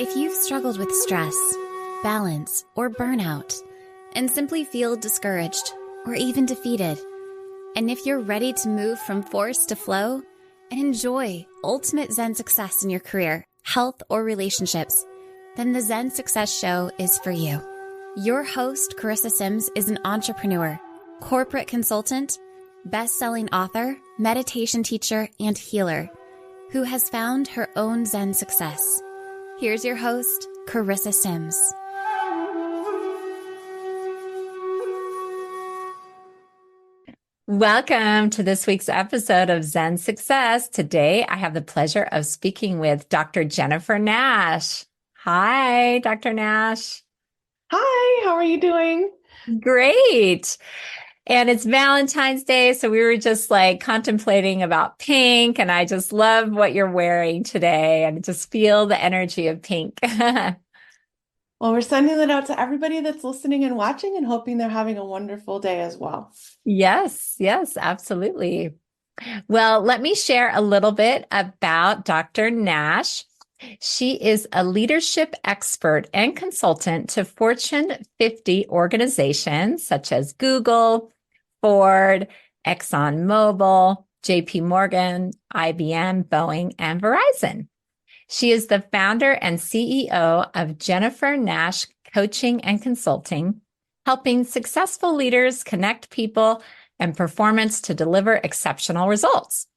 If you've struggled with stress, balance, or burnout, and simply feel discouraged or even defeated, and if you're ready to move from force to flow and enjoy ultimate Zen success in your career, health, or relationships, then the Zen Success Show is for you. Your host, Carissa Sims, is an entrepreneur, corporate consultant, best-selling author, meditation teacher, and healer who has found her own Zen success. Here's your host, Carissa Sims. Welcome to this week's episode of Zen Success. Today, I have the pleasure of speaking with Dr. Jennifer Nash. Hi, Dr. Nash. Hi, how are you doing? Great. And it's Valentine's Day, so we were just contemplating about pink, and I just love what you're wearing today and just feel the energy of pink. Well, we're sending it out to everybody that's listening and watching and hoping they're having a wonderful day as well. Yes, absolutely. Well, let me share a little bit about Dr. Nash. She is a leadership expert and consultant to Fortune 50 organizations such as Google, Ford, Exxon Mobil, JP Morgan, IBM, Boeing, and Verizon. She is the founder and CEO of Jennifer Nash Coaching and Consulting, helping successful leaders connect people and performance to deliver exceptional results.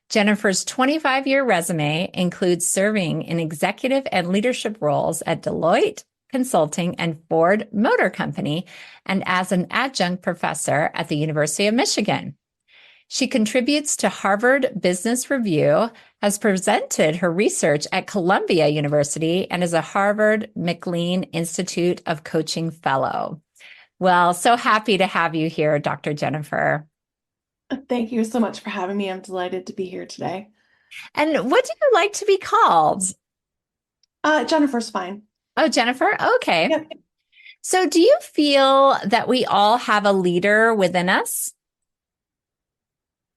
Jennifer's 25-year resume includes serving in executive and leadership roles at Deloitte Consulting and Ford Motor Company, and as an adjunct professor at the University of Michigan. She contributes to Harvard Business Review, has presented her research at Columbia University, and is a Harvard McLean Institute of Coaching Fellow. Well, so happy to have you here, Dr. Jennifer. Thank you so much for having me. I'm delighted to be here today. And what do you like to be called? Jennifer's fine. Oh, Jennifer? Okay. Yep. So do you feel that we all have a leader within us?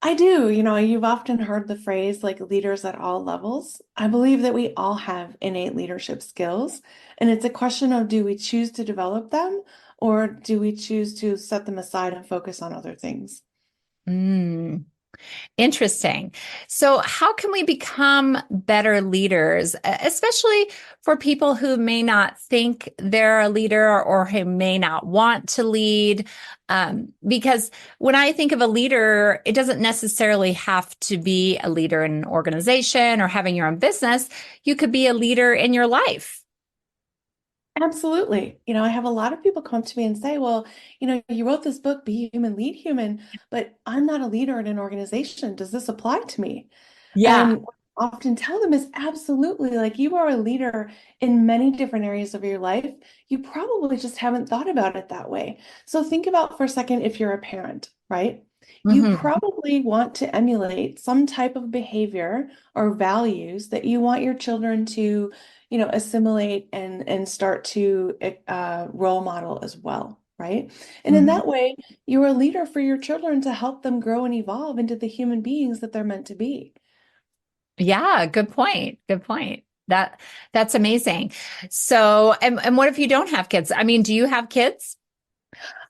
I do. You've often heard the phrase leaders at all levels. I believe that we all have innate leadership skills, and it's a question of do we choose to develop them or do we choose to set them aside and focus on other things? Interesting. So how can we become better leaders, especially for people who may not think they're a leader or who may not want to lead? Because when I think of a leader, it doesn't necessarily have to be a leader in an organization or having your own business. You could be a leader in your life. Absolutely. I have a lot of people come to me and say, well, you wrote this book, Be Human, Lead Human, but I'm not a leader in an organization. Does this apply to me? Yeah. And what I often tell them is absolutely, you are a leader in many different areas of your life. You probably just haven't thought about it that way. So think about for a second if you're a parent, right? You probably want to emulate some type of behavior or values that you want your children to assimilate and start to role model as well, right? And in that way, you're a leader for your children to help them grow and evolve into the human beings that they're meant to be. Yeah, good point. Good point. That's amazing. So, and what if you don't have kids? I mean, do you have kids?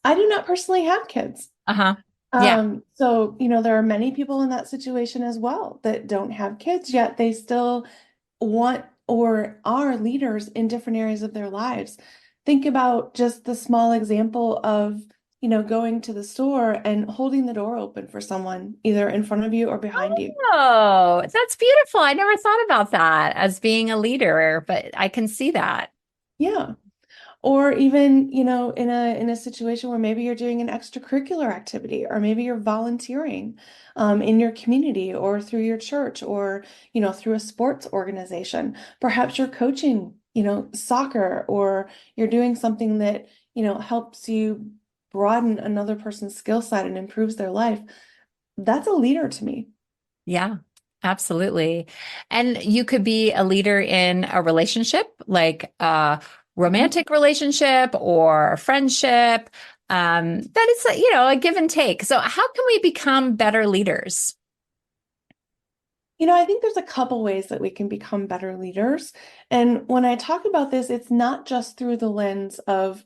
I do not personally have kids. Uh-huh. Yeah. So, there are many people in that situation as well that don't have kids yet. They still want or are leaders in different areas of their lives. Think about just the small example of, going to the store and holding the door open for someone, either in front of you or behind you. Oh, that's beautiful. I never thought about that as being a leader, but I can see that. Yeah. Or even, in a situation where maybe you're doing an extracurricular activity, or maybe you're volunteering in your community or through your church or, through a sports organization. Perhaps you're coaching, soccer, or you're doing something that, helps you broaden another person's skill set and improves their life. That's a leader to me. Yeah, absolutely. And you could be a leader in a relationship, like a romantic relationship or a friendship. That is, a give and take. So how can we become better leaders? I think there's a couple ways that we can become better leaders. And when I talk about this, it's not just through the lens of,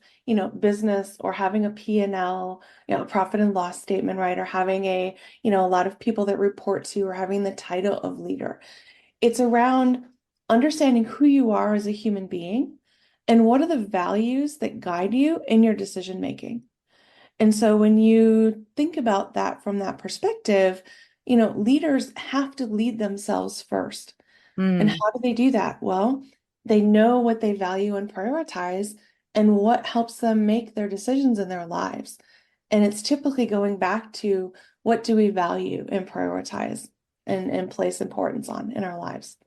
business or having a P&L, profit and loss statement, right? Or having a lot of people that report to you or having the title of leader. It's around understanding who you are as a human being and what are the values that guide you in your decision making. And so when you think about that from that perspective, leaders have to lead themselves first. And Mm. how do they do that? Well, they know what they value and prioritize and what helps them make their decisions in their lives. And it's typically going back to what do we value and prioritize and place importance on in our lives.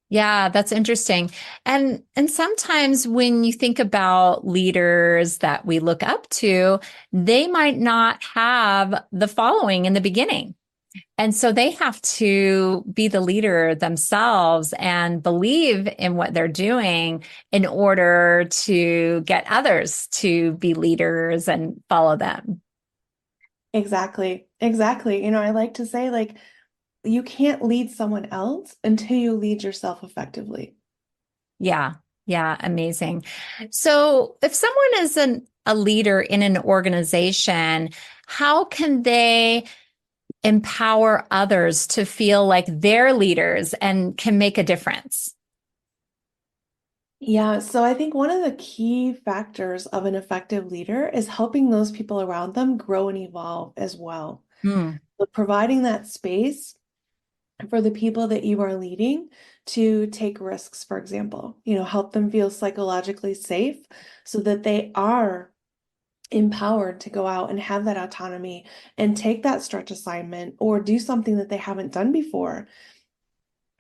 Yeah, that's interesting. And sometimes when you think about leaders that we look up to, they might not have the following in the beginning. And so they have to be the leader themselves and believe in what they're doing in order to get others to be leaders and follow them. Exactly. Exactly. I like to say, like, you can't lead someone else until you lead yourself effectively. Yeah. Yeah. Amazing. So if someone is a leader in an organization, how can they empower others to feel like they're leaders and can make a difference? Yeah, so I think one of the key factors of an effective leader is helping those people around them grow and evolve as well. Hmm. But providing that space for the people that you are leading to take risks, for example, help them feel psychologically safe so that they are empowered to go out and have that autonomy and take that stretch assignment or do something that they haven't done before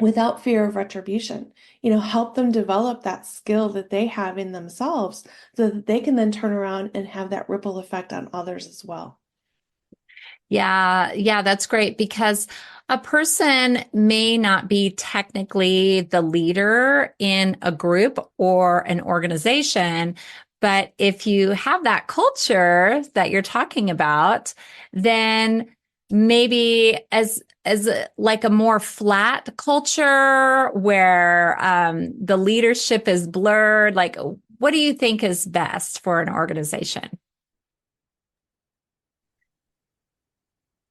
without fear of retribution. Help them develop that skill that they have in themselves so that they can then turn around and have that ripple effect on others as well. Yeah, yeah, that's great because a person may not be technically the leader in a group or an organization, but if you have that culture that you're talking about, then maybe like a more flat culture where the leadership is blurred, like what do you think is best for an organization?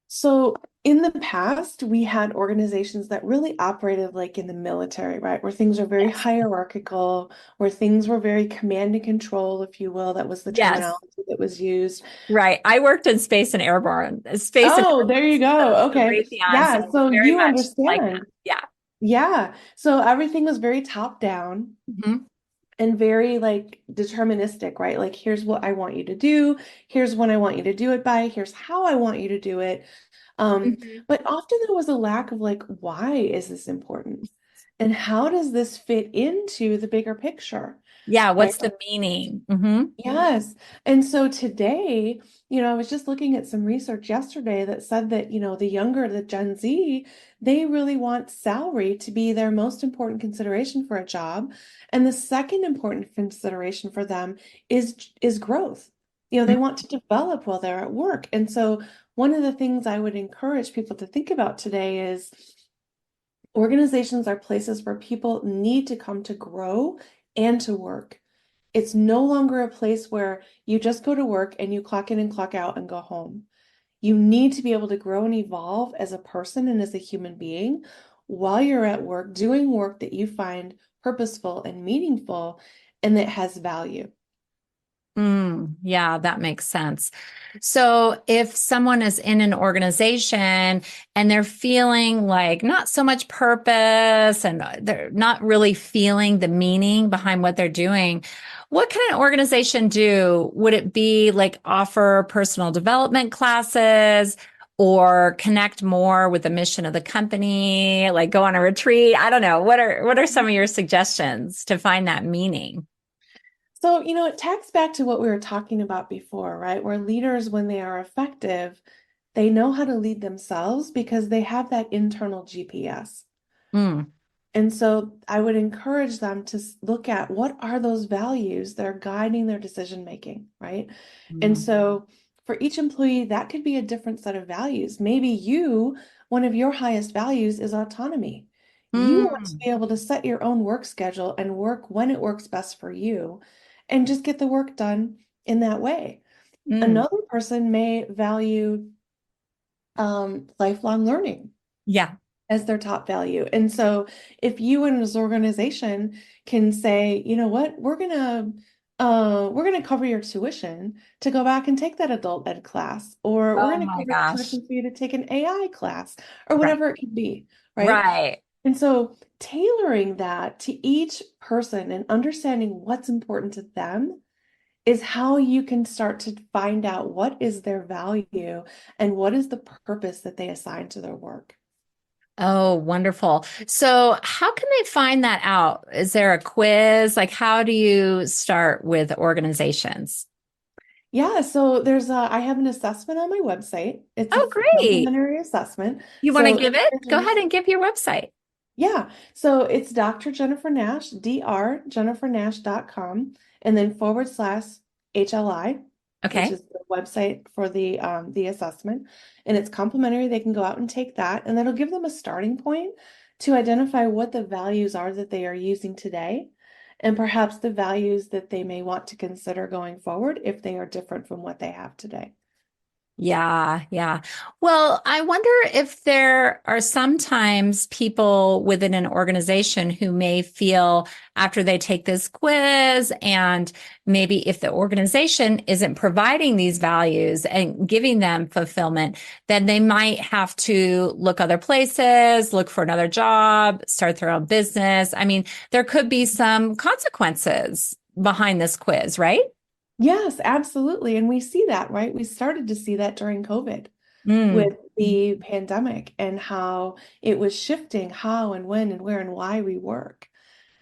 So in the past, we had organizations that really operated like in the military, right? Where things are very Yes. hierarchical, where things were very command and control, if you will. That was the Yes. terminology that was used. Right. I worked in space and Oh, there you go. airborne, Okay. Raytheon, Yeah. so So very you much like that. understand. Yeah. Yeah. So everything was very top down Hmm. and very like deterministic, right? Like, here's what I want you to do. Here's when I want you to do it by. Here's how I want you to do it. Um, Hmm. but often there was a lack of like, why is this important? And how does this fit into the bigger picture? Yeah. Right? What's the meaning? Hmm. Yes. And so today, I was just looking at some research yesterday that said that, the Gen Z, they really want salary to be their most important consideration for a job. And the second important consideration for them is growth. They want to develop while they're at work. And so one of the things I would encourage people to think about today is organizations are places where people need to come to grow and to work. It's no longer a place where you just go to work and you clock in and clock out and go home. You need to be able to grow and evolve as a person and as a human being while you're at work, doing work that you find purposeful and meaningful and that has value. Yeah, that makes sense. So if someone is in an organization and they're feeling like not so much purpose and they're not really feeling the meaning behind what they're doing, what can an organization do? Would it be like offer personal development classes or connect more with the mission of the company, like go on a retreat? I don't know. What are some of your suggestions to find that meaning? So, it tags back to what we were talking about before, right? Where leaders, when they are effective, they know how to lead themselves because they have that internal GPS. Mm. And so I would encourage them to look at what are those values that are guiding their decision making, right? And Mm. so for each employee, that could be a different set of values. Maybe one of your highest values is autonomy. You want to Mm, be able to set your own work schedule and work when it works best for you and just get the work done in that way. mm. Another person may value lifelong learning Yeah. as their top value. And so if you and this organization can say, you know what, we're gonna cover your tuition to go back and take that adult ed class, or we're Oh gonna my cover your gosh. tuition for you to take an AI class, or Right. whatever it could be, right? Right. And so tailoring that to each person and understanding what's important to them is how you can start to find out what is their value and what is the purpose that they assign to their work. Oh, wonderful. So, how can they find that out? Is there a quiz? Like, how do you start with organizations? Yeah, I have an assessment on my website. It's a Oh, great. complimentary assessment. You want to So give it? Go individuals, ahead and give your website. yeah. So it's Dr. Jennifer Nash, drjennifernash.com, and then /HLI, which Okay. is the website for the assessment. And it's complimentary. They can go out and take that, and that'll give them a starting point to identify what the values are that they are using today, and perhaps the values that they may want to consider going forward if they are different from what they have today. Yeah, yeah. Well, I wonder if there are sometimes people within an organization who may feel after they take this quiz, and maybe if the organization isn't providing these values and giving them fulfillment, then they might have to look other places, look for another job, start their own business. I mean, there could be some consequences behind this quiz, right? Yes, absolutely. And we see that, right? We started to see that during COVID Mm. with the pandemic and how it was shifting how and when and where and why we work.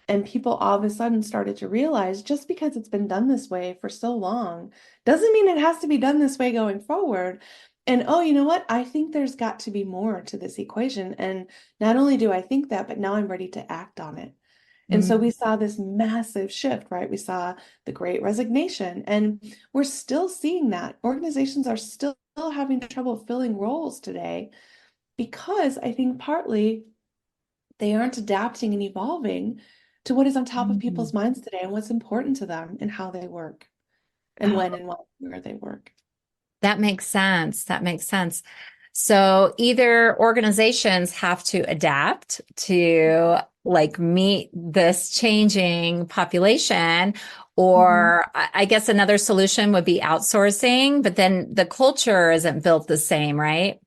And people all of a sudden started to realize just because it's been done this way for so long doesn't mean it has to be done this way going forward. And oh, you know what? I think there's got to be more to this equation. And not only do I think that, but now I'm ready to act on it. And so we saw this massive shift, right? We saw the great resignation, and we're still seeing that. Organizations are still having trouble filling roles today because I think partly they aren't adapting and evolving to what is on top of Mm. people's minds today and what's important to them and how they work and when and where they work. That makes sense. That makes sense. So either organizations have to adapt to like meet this changing population, Mhm. or I guess another solution would be outsourcing, but then the culture isn't built the same, right?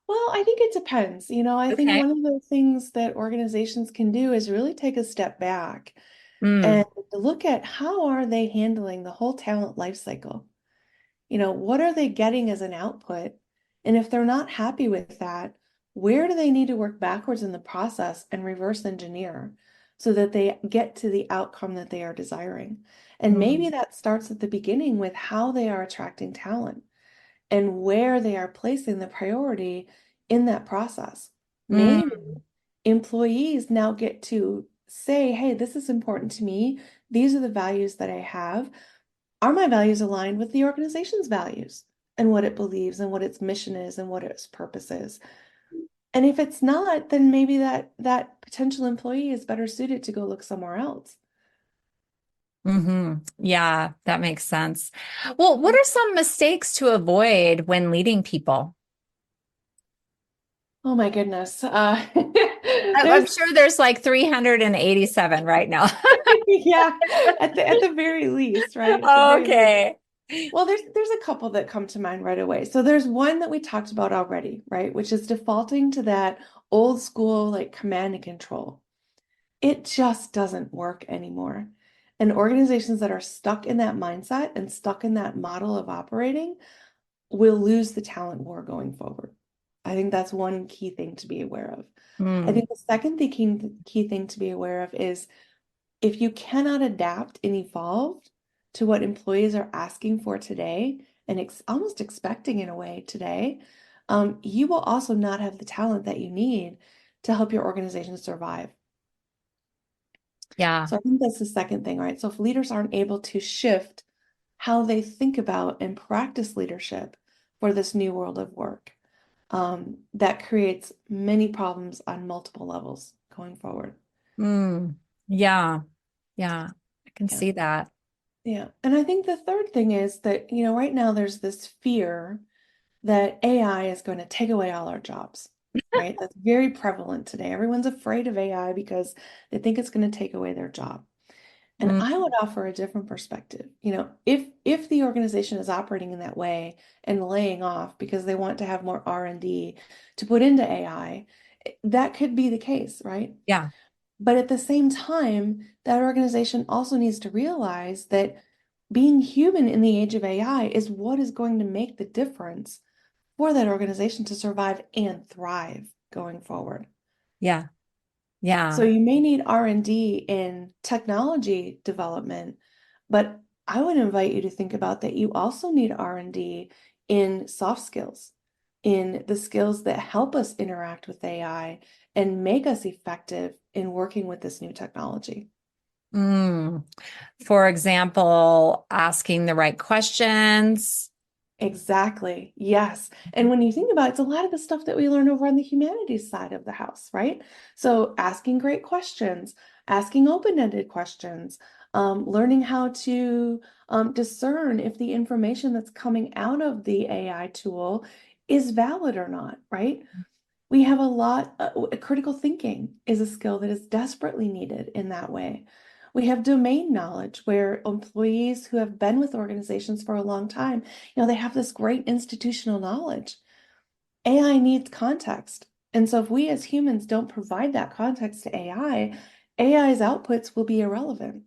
Well, I think it depends. I think Okay. one of the things that organizations can do is really take a step back Mm, and look at how are they handling the whole talent life cycle. What are they getting as an output? And if they're not happy with that, where do they need to work backwards in the process and reverse engineer so that they get to the outcome that they are desiring? And maybe mm, that starts at the beginning with how they are attracting talent and where they are placing the priority in that process. Maybe mm. employees now get to say, hey, this is important to me. These are the values that I have. Are my values aligned with the organization's values and what it believes and what its mission is and what its purpose is? And if it's not, then maybe that potential employee is better suited to go look somewhere else. Hmm. Yeah, that makes sense. Well, what are some mistakes to avoid when leading people? Oh my goodness. I'm There's sure there's like 387 right now. yeah, at the very least, right? At the very least. Okay. Well, there's a couple that come to mind right away. So there's one that we talked about already, right? Which is defaulting to that old school like command and control. It just doesn't work anymore. And organizations that are stuck in that mindset and stuck in that model of operating will lose the talent war going forward. I think that's one key thing to be aware of. I Hmm. think the second key thing to be aware of is if you cannot adapt and evolve to what employees are asking for today and almost expecting in a way today, you will also not have the talent that you need to help your organization survive. Yeah. So I think that's the second thing, right? So if leaders aren't able to shift how they think about and practice leadership for this new world of work. That creates many problems on multiple levels going forward. Mm, yeah. Yeah. I can Yeah. see that. Yeah. And I think the third thing is that, right now there's this fear that AI is going to take away all our jobs, right? That's very prevalent today. Everyone's afraid of AI because they think it's going to take away their job. And Mm, I would offer a different perspective. If the organization is operating in that way and laying off because they want to have more R&D to put into AI, that could be the case, right? yeah. But at the same time, that organization also needs to realize that being human in the age of AI is what is going to make the difference for that organization to survive and thrive going forward. Yeah. So Yeah. you may need R&D in technology development, but I would invite you to think about that you also need R&D in soft skills, in the skills that help us interact with AI and make us effective in working with this new technology. Mm. For example, asking the right questions. Exactly. Yes. And when you think about it, it's a lot of the stuff that we learn over on the humanities side of the house, right? So asking great questions, asking open-ended questions, learning how to discern if the information that's coming out of the AI tool is valid or not, right? We have a lot, critical thinking is a skill that is desperately needed in that way. We have domain knowledge where employees who have been with organizations for a long time, they have this great institutional knowledge. AI needs context. And so if we as humans don't provide that context to AI, AI's outputs will be irrelevant.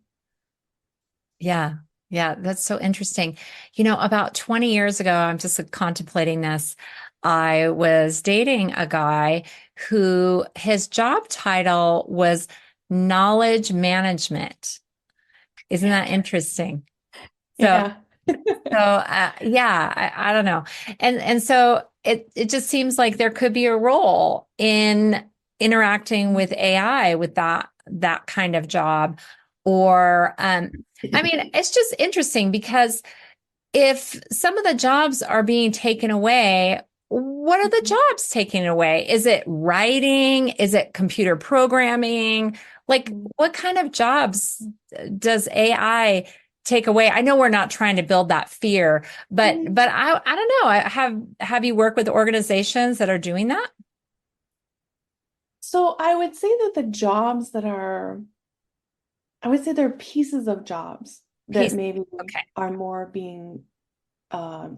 Yeah. Yeah. That's so interesting. About 20 years ago, I'm just contemplating this. I was dating a guy who his job title was knowledge management. Isn't that interesting? So Yeah. yeah, I don't know. And so it just seems like there could be a role in interacting with AI with that kind of job. Or I mean, it's just interesting because if some of the jobs are being taken away, what are the jobs taken away? Is it writing? Is it computer programming? Like, what kind of jobs does AI take away? I know we're not trying to build that fear, but I don't know. Have you worked with organizations that are doing that? So I would say that I would say there are pieces of jobs that Peace. maybe Okay. are more being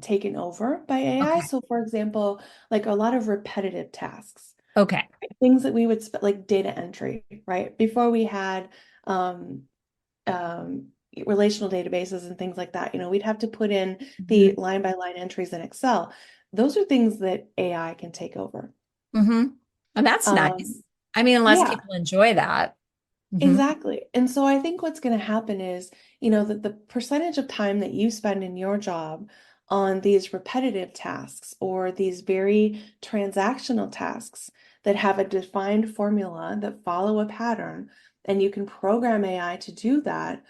taken over by AI. Okay. So, for example, like a lot of repetitive tasks, Okay. things that we would like data entry, right? Before we had um, um, relational databases and things like that, we'd have to put in Mm-hmm. the line by line entries in Excel. Those are things that AI can take over. Mm-hmm. And that's nice. Um, I mean, unless yeah, people enjoy that. Hmm. exactly. And so I think what's going to happen is, that the percentage of time that you spend in your job on these repetitive tasks or these very transactional tasks that have a defined formula that follow a pattern, and you can program AI to do that,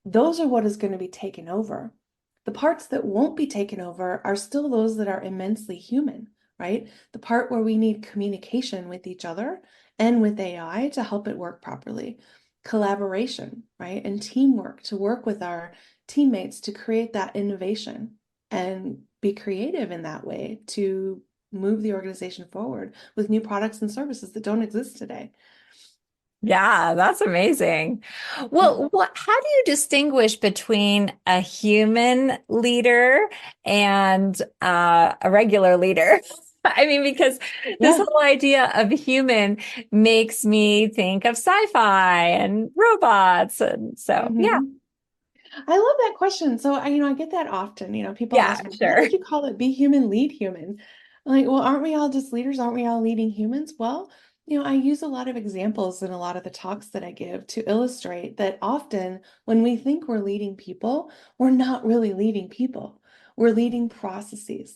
those are what is going to be taken over. The parts that won't be taken over are still those that are immensely human, right? The part where we need communication with each other and with AI to help it work properly. Collaboration, right? And teamwork to work with our teammates to create that innovation and be creative in that way to move the organization forward with new products and services that don't exist today. Yeah, that's amazing. Yeah. Well, how do you distinguish between a human leader and a regular leader? I mean, because this Yeah. whole idea of human makes me think of sci-fi and robots. And so, yeah, Mhm. I love that question. So I get that often. People yeah, ask me, why sure. don't you call it be human, lead human? I'm like, well, aren't we all just leaders? Aren't we all leading humans? Well, I use a lot of examples in a lot of the talks that I give to illustrate that often when we think we're leading people, we're not really leading people. We're leading processes,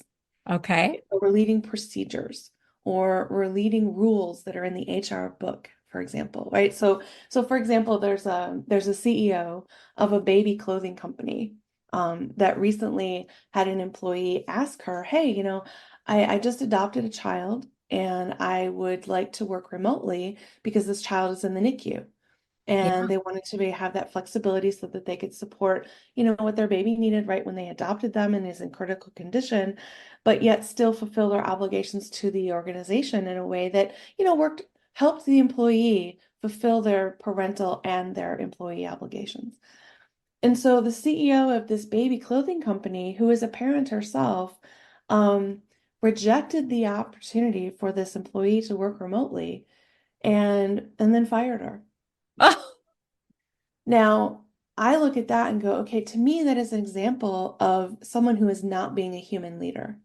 Okay. or we're leading procedures, or we're leading rules that are in the HR book, for example, right? So for example, there's a CEO of a baby clothing company. that recently had an employee ask her, hey, I just adopted a child and I would like to work remotely because this child is in the NICU. Yeah. And they wanted to have that flexibility so that they could support, what their baby needed right when they adopted them and is in critical condition, but yet still fulfill their obligations to the organization in a way that, helped the employee fulfill their parental and their employee obligations. And so the CEO of this baby clothing company, who is a parent herself, um, rejected the opportunity for this employee to work remotely and then fired her. Oh, Now, I look at that and go, okay, to me, that is an example of someone who is not being a human leader.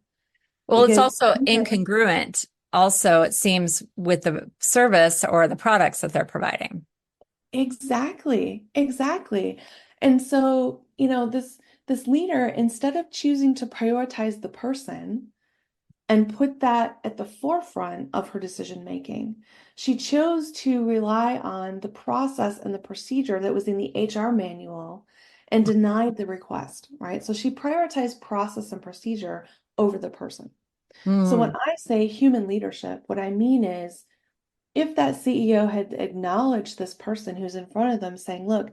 well, it's Because also incongruent. Also, it seems with the service or the products that they're providing. exactly, exactly. And so, this leader, instead of choosing to prioritize the person and put that at the forefront of her decision making, she chose to rely on the process and the procedure that was in the HR manual and denied the request, right? So she prioritized process and procedure over the person. So when Hmm. I say human leadership, what I mean is if that CEO had acknowledged this person who's in front of them saying, look,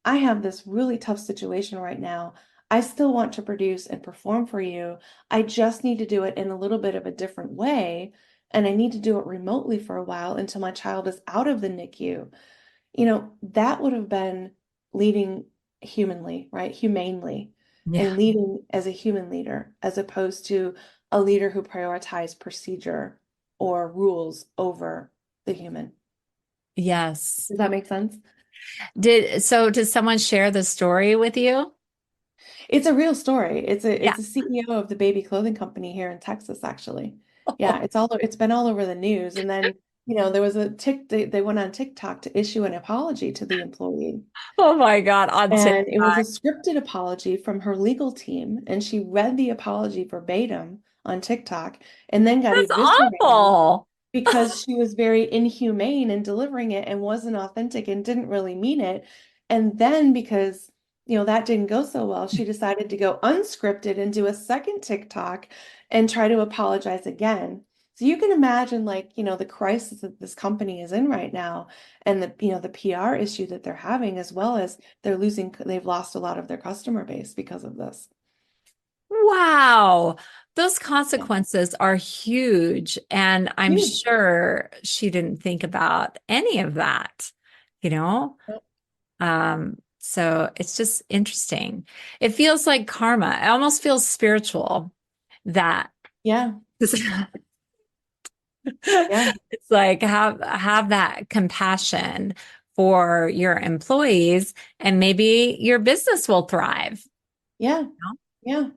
I have this really tough situation right now. I still want to produce and perform for you. I just need to do it in a little bit of a different way. And I need to do it remotely for a while until my child is out of the NICU. That would have been leading humanly, right? Humanely, Yeah. and leading as a human leader, as opposed to a leader who prioritized procedure or rules over the human. Yes. Does that make sense? Did someone share the story with you? It's a real story. It's a Yeah. it's a CEO of the baby clothing company here in Texas, actually. Yeah, it's been all over the news. And then, there was they went on TikTok to issue an apology to the employee. Oh my God, on And it was a TikTok. scripted apology from her legal team, and she read the apology verbatim on TikTok and then got That's eviscerated awful. because she was very inhumane in delivering it and wasn't authentic and didn't really mean it. And then because, that didn't go so well, she decided to go unscripted and do a second TikTok and try to apologize again. So you can imagine like, the crisis that this company is in right now and the PR issue that they're having, as well as they've lost a lot of their customer base because of this. Wow. Those Yeah. consequences are huge. And I'm Huge. sure she didn't think about any of that, you know? So it's just interesting. It feels like karma. It almost feels spiritual that Yeah. Yeah. it's like have that compassion for your employees and maybe your business will thrive. Yeah. You know? Yeah.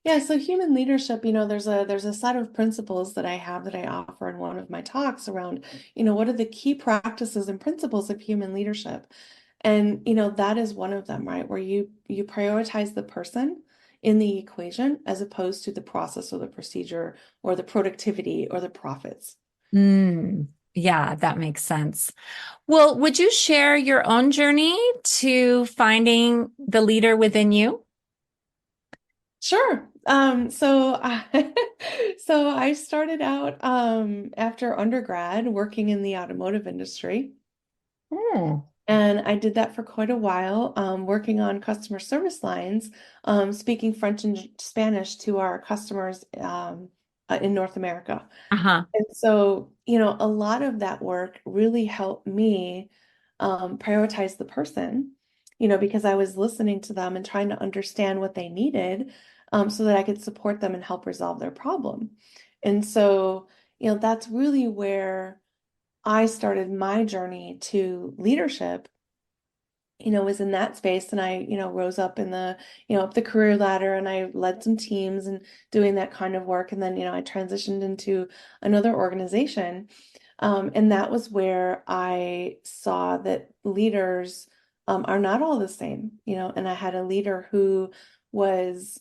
Yeah, so human leadership, there's a set of principles that I have that I offer in one of my talks around, what are the key practices and principles of human leadership? And that is one of them, right? Where you prioritize the person in the equation as opposed to the process or the procedure or the productivity or the profits. Mm, yeah, that makes sense. Well, would you share your own journey to finding the leader within you? Sure. So I started out after undergrad working in the automotive industry. Hmm. And I did that for quite a while, working on customer service lines, speaking French and Spanish to our customers in North America. Uh-huh. And so, a lot of that work really helped me prioritize the person, because I was listening to them and trying to understand what they needed so that I could support them and help resolve their problem. And so, that's really where I started my journey to leadership, was in that space. And I, rose up in up the career ladder and I led some teams and doing that kind of work. And then, I transitioned into another organization. And that was where I saw that leaders are not all the same, and I had a leader who was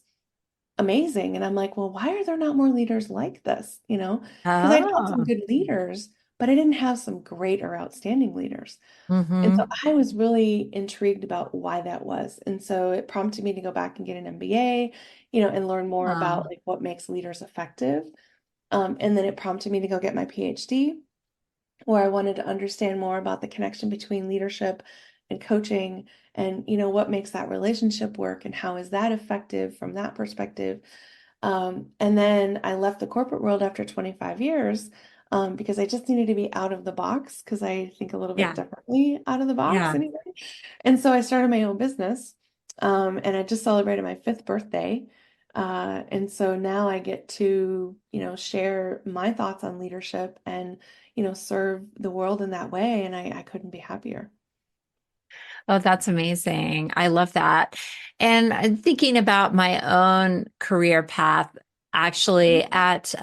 amazing. And I'm like, well, why are there not more leaders like this? Because I'd had some Oh, good leaders, but I didn't have some great or outstanding leaders. And so Mm-hmm. I was really intrigued about why that was. And so it prompted me to go back and get an MBA, and learn more about Ah, like what makes leaders effective. And then it prompted me to go get my PhD, where I wanted to understand more about the connection between leadership and coaching and, what makes that relationship work and how is that effective from that perspective. And then I left the corporate world after 25 years because I just needed to be out of the box because I think a little bit yeah, differently out of the box yeah. anyway. And so I started my own business and I just celebrated my fifth birthday. And so now I get to, share my thoughts on leadership and, serve the world in that way. And I couldn't be happier. Oh, that's amazing. I love that. And I'm thinking about my own career path, actually, at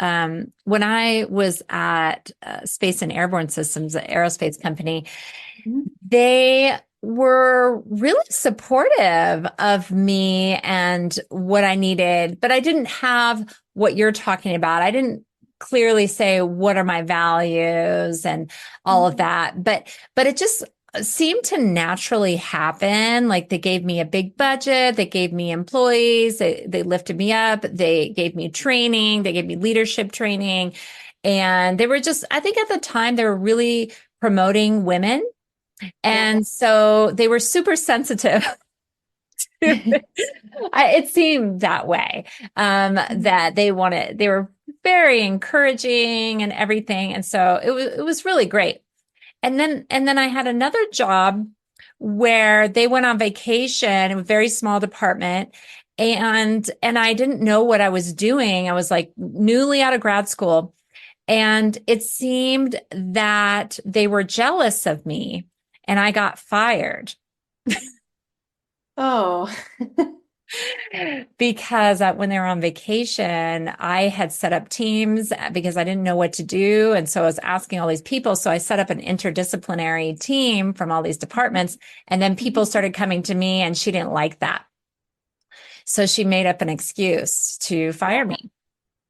when I was at Space and Airborne Systems, an aerospace company, Mhm. they were really supportive of me and what I needed, but I didn't have what you're talking about. I didn't clearly say what are my values and all of Mhm. that, but it just seemed to naturally happen. Like they gave me a big budget, they gave me employees, they lifted me up, they gave me training, they gave me leadership training. And they were just, I think at the time they were really promoting women, Yeah. and so they were super sensitive. It seemed that way, that they were very encouraging and everything. And so it was really great. And then I had another job where they went on vacation in a very small department. And I didn't know what I was doing. I was like newly out of grad school. And it seemed that they were jealous of me and I got fired Oh, because when they were on vacation, I had set up teams because I didn't know what to do. And so I was asking all these people. So I set up an interdisciplinary team from all these departments. And then people started coming to me and she didn't like that. So she made up an excuse to fire yeah, me.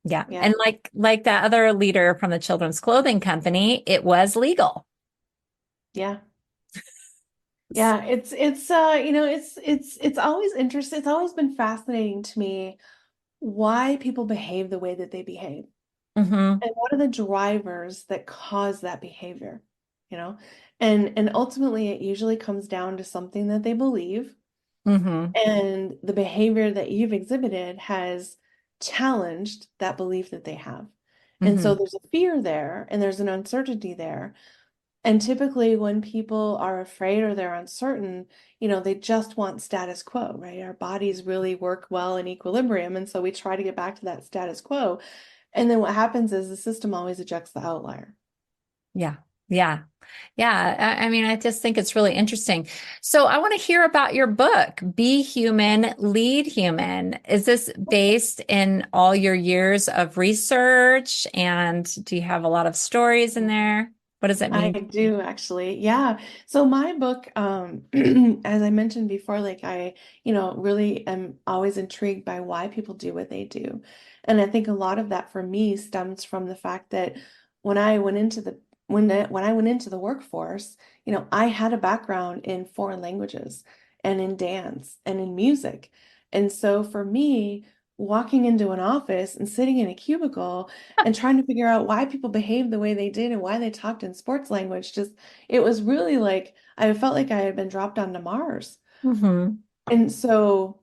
Yeah. yeah, And like that other leader from the children's clothing company, it was legal. yeah. Yeah, it's always interesting. It's always been fascinating to me why people behave the way that they behave. Hmm. And what are the drivers that cause that behavior, you know? And ultimately it usually comes down to something that they believe, Hmm. and the behavior that you've exhibited has challenged that belief that they have. And so Hmm. there's a fear there and there's an uncertainty there. And typically, when people are afraid or they're uncertain, they just want status quo, right? Our bodies really work well in equilibrium. And so we try to get back to that status quo. And then what happens is the system always ejects the outlier. Yeah. Yeah. Yeah. I mean, I just think it's really interesting. So I want to hear about your book, Be Human, Lead Human. Is this based in all your years of research? And do you have a lot of stories in there? What does it I mean? do actually. Yeah. So my book, as I mentioned before, like really am always intrigued by why people do what they do. And I think a lot of that for me stems from the fact that when I went into the when I went into the workforce, I had a background in foreign languages and in dance and in music. And so for me, walking into an office and sitting in a cubicle and trying to figure out why people behaved the way they did and why they talked in sports language. Just, it was really like I felt like I had been dropped onto Mars. Hmm. And so,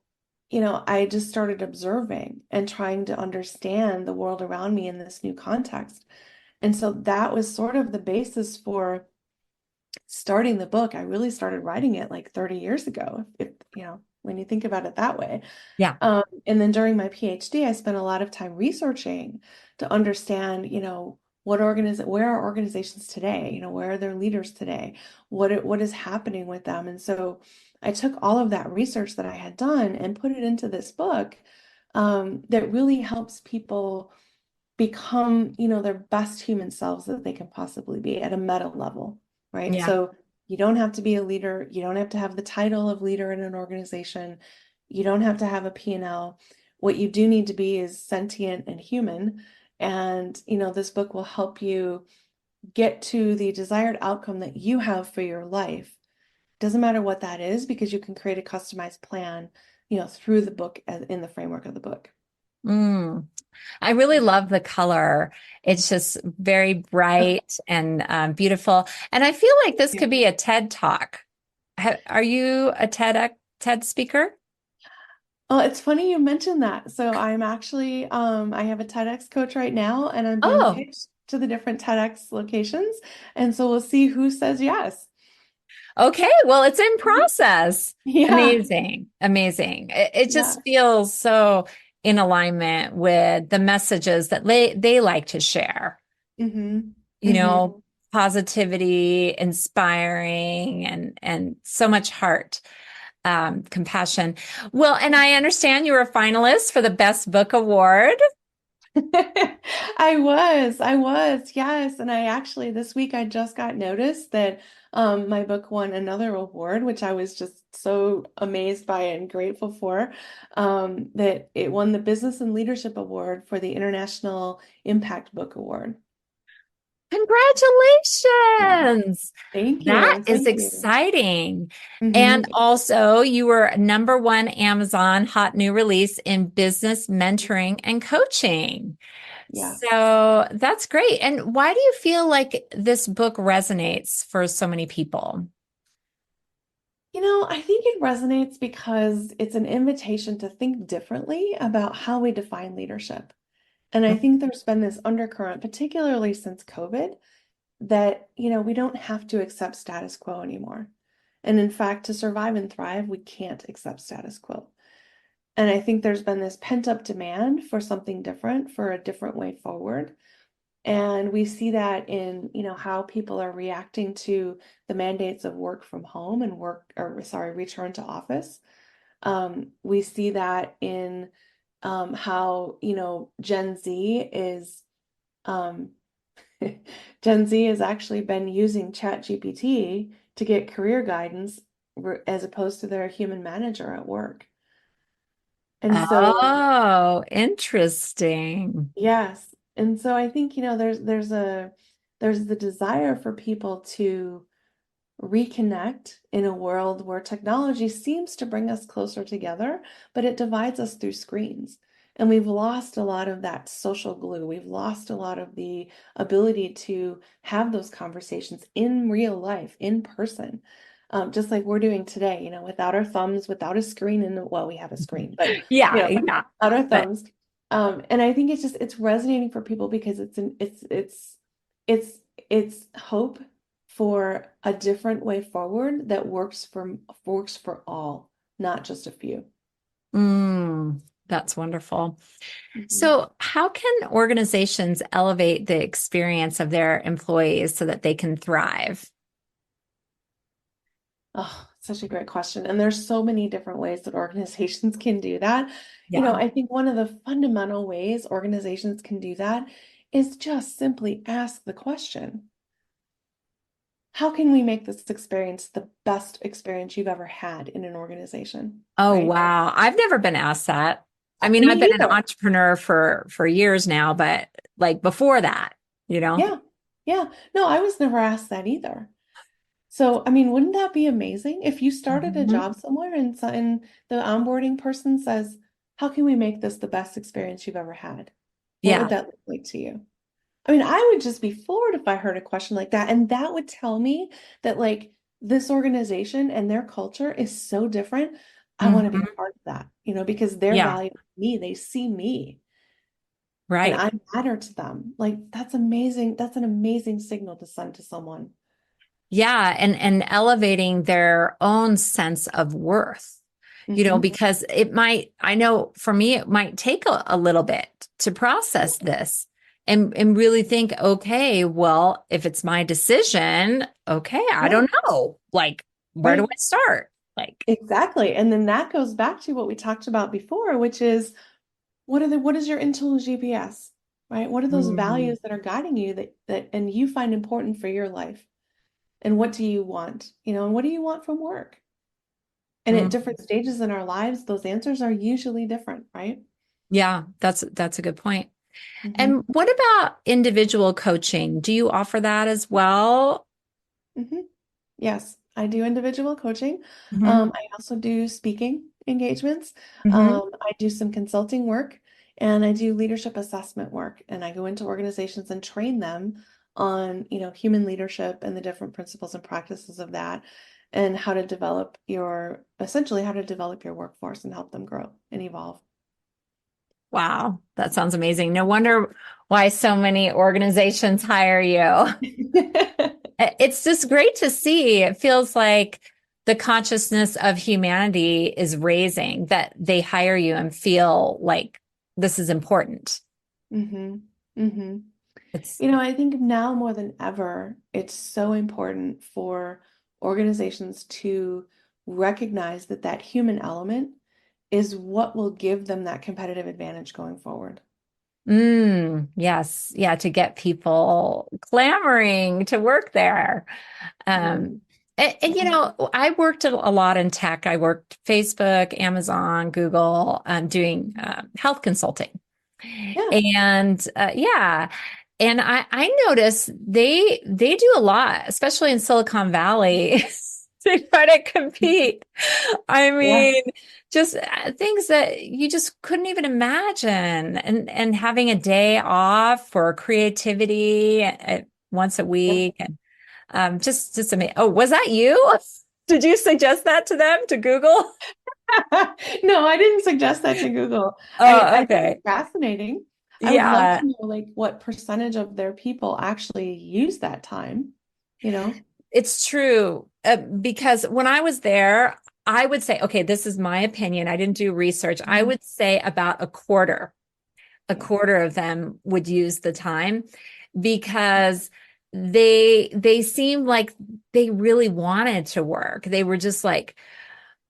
I just started observing and trying to understand the world around me in this new context. And so that was sort of the basis for starting the book. I really started writing it like 30 years ago, if when you think about it that way. Yeah. And then during my PhD, I spent a lot of time researching to understand, where are organizations today? Where are their leaders today? What is happening with them? And so I took all of that research that I had done and put it into this book that really helps people become, their best human selves that they can possibly be at a meta level, right? Yeah. So you don't have to be a leader. You don't have to have the title of leader in an organization. You don't have to have a P&L. What you do need to be is sentient and human. And, this book will help you get to the desired outcome that you have for your life. Doesn't matter what that is, because you can create a customized plan, through the book in the framework of the book. Mm. I really love the color. It's just very bright and beautiful. And I feel like this Yeah. could be a TED Talk. Are you a TED speaker? Oh, it's funny you mentioned that. So I'm actually, I have a TEDx coach right now, and I'm being Oh, pitched to the different TEDx locations. And so we'll see who says yes. okay. Well, it's in process. Yeah. Amazing. Amazing. It Yeah. just feels so in alignment with the messages that they like to share. Mm-hmm. You Mm-hmm. know, positivity, inspiring, and so much heart, compassion. Well, and I understand you were a finalist for the Best Book Award. I was, yes. And I actually, this week, I just got notice that my book won another award, which I was just so amazed by and grateful for, that it won the Business and Leadership Award for the International Impact Book Award. Yeah. Congratulations. Thank That you. is Thank you. exciting. And Hmm. also, you were #1 Amazon hot new release in business mentoring and coaching. Yes. So that's great. And why do you feel like this book resonates for so many people? I think it resonates because it's an invitation to think differently about how we define leadership. And I think there's been this undercurrent, particularly since COVID, that, we don't have to accept status quo anymore. And in fact, to survive and thrive, we can't accept status quo. And I think there's been this pent-up demand for something different, for a different way forward. And we see that in, how people are reacting to the mandates of work from home and return to office. We see that in how, Gen Z is um, Gen Z has actually been using ChatGPT to get career guidance as opposed to their human manager at work. And so, Oh, interesting. yes. And so I think, there's the desire for people to reconnect in a world where technology seems to bring us closer together, but it divides us through screens. And we've lost a lot of that social glue. We've lost a lot of the ability to have those conversations in real life, in person, just like we're doing today, without our thumbs, without a screen. And well, we have a screen, but Yeah, yeah. without our But thumbs. And I think it's resonating for people because it's it's hope for a different way forward that works for all, not just a few. that's wonderful. Mhm. So, how can organizations elevate the experience of their employees so that they can thrive? Oh, such a great question. And there's so many different ways that organizations can do that. Yeah. I think one of the fundamental ways organizations can do that is just simply ask the question, how can we make this experience the best experience you've ever had in an organization? Oh, Right? wow. I've never been asked that. I mean, Me I've been an either. entrepreneur for years now, but like before that, you know? Yeah. Yeah. No, I was never asked that either. So, I mean, wouldn't that be amazing if you started a Mhm. job somewhere and the onboarding person says, how can we make this the best experience you've ever had? What would Yeah. that look like to you? I mean, I would just be floored if I heard a question like that. And that would tell me that, like, this organization and their culture is so different. I want to be Mhm. a part of that, because they're Yeah. valuing me. They see me and Right. I matter to them. Like, that's amazing. That's an amazing signal to send to someone. Yeah, and elevating their own sense of worth, Hmm. because I know for me, it might take a little bit to process this and really think, okay, well, if it's my decision, okay, I Yeah, don't know. Like, where do right. I start? Like, Exactly. And then that goes back to what we talked about before, which is what is your internal GPS, right? What are those mm, values that are guiding you that and you find important for your life? And what do you want? And what do you want from work? And at mm, different stages in our lives, those answers are usually different, right? yeah, that's a good point. Hmm. And what about individual coaching? Do you offer that as well? Hmm. Yes, I do individual coaching. Hmm. I also do speaking engagements. Hmm. I do some consulting work and I do leadership assessment work. And I go into organizations and train them on, human leadership and the different principles and practices of that and essentially how to develop your workforce and help them grow and evolve. Wow, that sounds amazing. No wonder why so many organizations hire you. It's just great to see. It feels like the consciousness of humanity is raising, that they hire you and feel like this is important. Hmm. Hmm. It's I think now more than ever, it's so important for organizations to recognize that that human element is what will give them that competitive advantage going forward. yes, yeah, to get people clamoring to work there. Yeah. Um, I worked a lot in tech. I worked Facebook, Amazon, Google, doing health consulting. Yeah. And yeah, and I noticed they do a lot, especially in Silicon Valley. They try to compete. I Yeah. mean, just things that you just couldn't even imagine, and having a day off for creativity once a Yeah. week, and just amazing. Oh, was that you? Did you suggest that to them to Google? No, I didn't suggest that to Google. I Oh, think it's okay. fascinating. I would love Yeah. to know like what percentage of their people actually use that time, you know? It's true. Because when I was there, I would say, okay, this is my opinion. I didn't do research. I Mhm. would say about a Yeah. quarter of them would use the time because they seemed like they really wanted to work. They were just like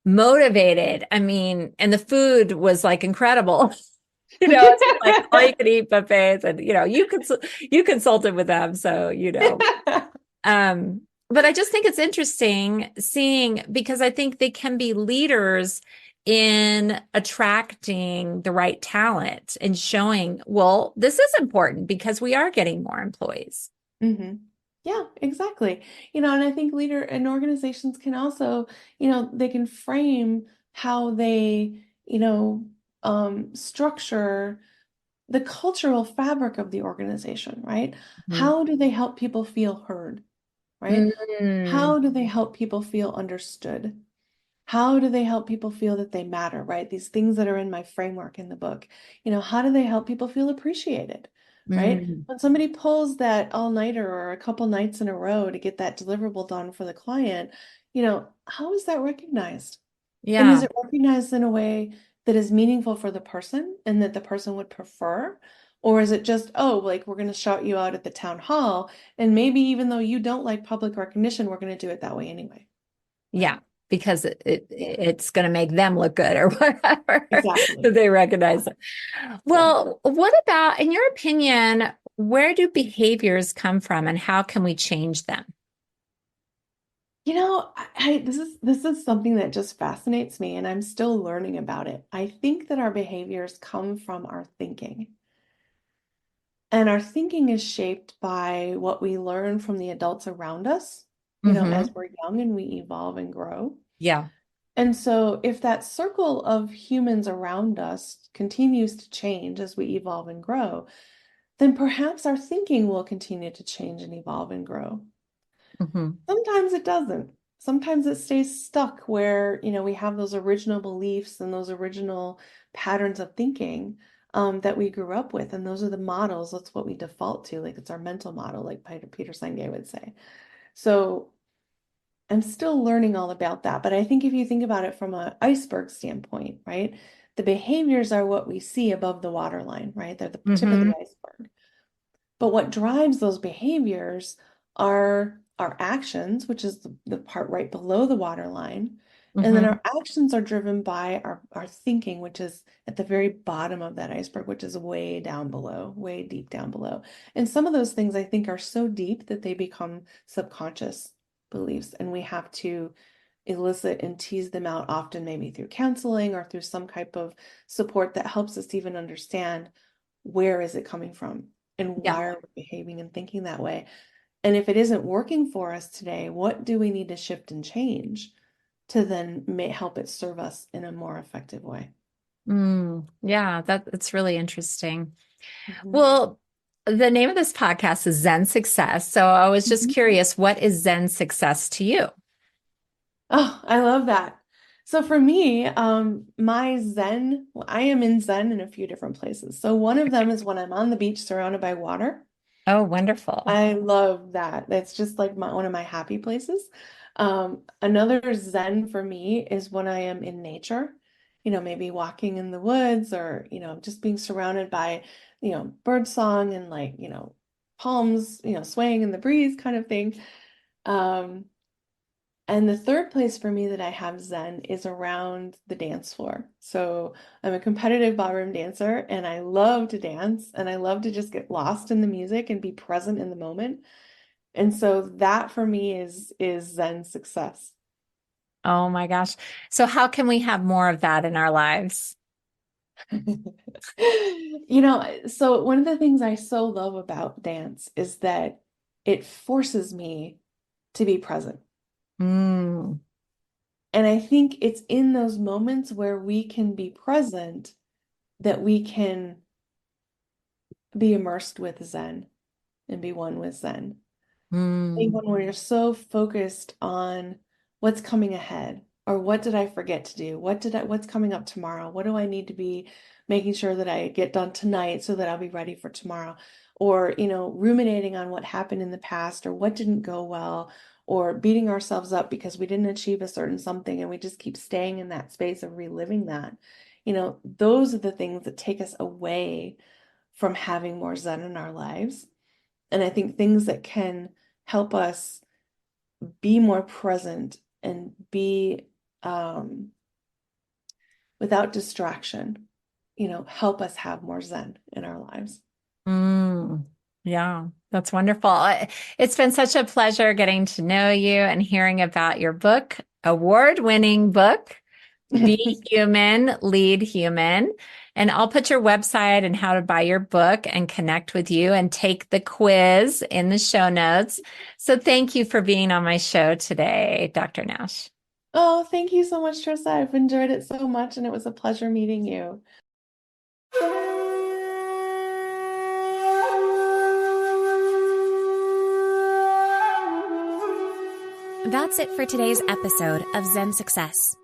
motivated. I mean, and the food was like incredible. It's just like all you can eat buffets, and you consulted with them, so but I just think it's interesting seeing, because I think they can be leaders in attracting the right talent and showing, well, this is important because we are getting more employees. Hmm. Yeah, exactly. And I think leader and organizations can also, they can frame how they, structure the cultural fabric of the organization, right? Mhm. How do they help people feel heard, right? Mm, How do they help people feel understood? How do they help people feel that they matter, right? These things that are in my framework in the book. How do they help people feel appreciated, right? mm, When somebody pulls that all-nighter or a couple nights in a row to get that deliverable done for the client, how is that recognized? And is yeah, it recognized in a way that is meaningful for the person and that the person would prefer? Or is it just, oh, like we're going to shout you out at the town hall, and maybe even though you don't like public recognition, we're going to do it that way anyway, yeah, right? because Yeah, it's going to make them look good or whatever exactly. that they Yeah, recognize it. yeah. Well, what about, in your opinion, where do behaviors come from and how can we change them? This is something that just fascinates me, and I'm still learning about it. I think that our behaviors come from our thinking. And our thinking is shaped by what we learn from the adults around us, Hmm. as we're young and we evolve and grow. Yeah. And so, if that circle of humans around us continues to change as we evolve and grow, then perhaps our thinking will continue to change and evolve and grow. Hmm. Sometimes it doesn't. Sometimes it stays stuck where, we have those original beliefs and those original patterns of thinking that we grew up with. And those are the models. That's what we default to. Like it's our mental model, like Peter Senge would say. So I'm still learning all about that. But I think if you think about it from an iceberg standpoint, right? The behaviors are what we see above the waterline, right? They're the tip of Hmm. the iceberg. But what drives those behaviors are our actions, which is the part right below the waterline. And then Hmm. our actions are driven by our thinking, which is at the very bottom of that iceberg, which is way down below, way deep down below. And some of those things I think are so deep that they become subconscious beliefs. And we have to elicit and tease them out often, maybe through counseling or through some type of support that helps us even understand where is it coming from? And Yeah. why are we behaving and thinking that way? And if it isn't working for us today, what do we need to shift and change to then help it serve us in a more effective way? Yeah, that's really interesting. Mhm. Well, the name of this podcast is Zen Success. So I was just Mhm. curious, what is Zen success to you? Oh, I love that. So for me, my Zen, I am in Zen in a few different places. So one of them is when I'm on the beach surrounded by water. Oh, wonderful. I love that. That's just like one of my happy places. Another Zen for me is when I am in nature, maybe walking in the woods or, just being surrounded by, bird song and like, palms, swaying in the breeze kind of thing. Um, and the third place for me that I have Zen is around the dance floor. So I'm a competitive ballroom dancer and I love to dance and I love to just get lost in the music and be present in the moment. And so that for me is Zen success. Oh my gosh. So how can we have more of that in our lives? So one of the things I so love about dance is that it forces me to be present. Mm, And I think it's in those moments where we can be present that we can be immersed with Zen and be one with Zen. I think mm, when we're so focused on what's coming ahead or what did I forget to do? What's coming up tomorrow? What do I need to be making sure that I get done tonight so that I'll be ready for tomorrow? Or, ruminating on what happened in the past or what didn't go well, or beating ourselves up because we didn't achieve a certain something and we just keep staying in that space of reliving that. Those are the things that take us away from having more Zen in our lives. And I think things that can help us be more present and be without distraction, help us have more Zen in our lives. mm. Yeah, that's wonderful. It's been such a pleasure getting to know you and hearing about your book, award-winning book, Be Human, Lead Human. And I'll put your website and how to buy your book and connect with you and take the quiz in the show notes. So thank you for being on my show today, Dr. Nash. Oh, thank you so much, Trissa. I've enjoyed it so much, and it was a pleasure meeting you. That's it for today's episode of Zen Success.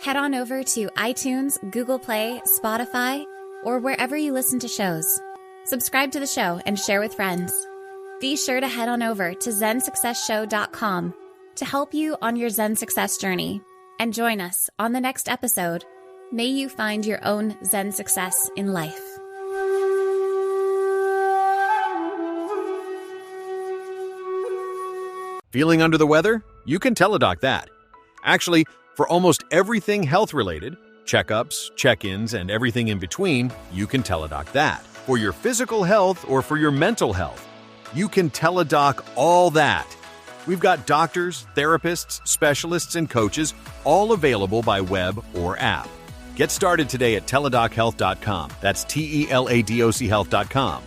Head on over to iTunes, Google Play, Spotify, or wherever you listen to shows. Subscribe to the show and share with friends. Be sure to head on over to ZenSuccessShow.com to help you on your Zen success journey. And join us on the next episode. May you find your own Zen success in life. Feeling under the weather? You can teledoc that. Actually, for almost everything health-related, checkups, check-ins, and everything in between, you can teledoc that. For your physical health or for your mental health, you can teledoc all that. We've got doctors, therapists, specialists, and coaches all available by web or app. Get started today at teledochealth.com. That's TELADOC health.com.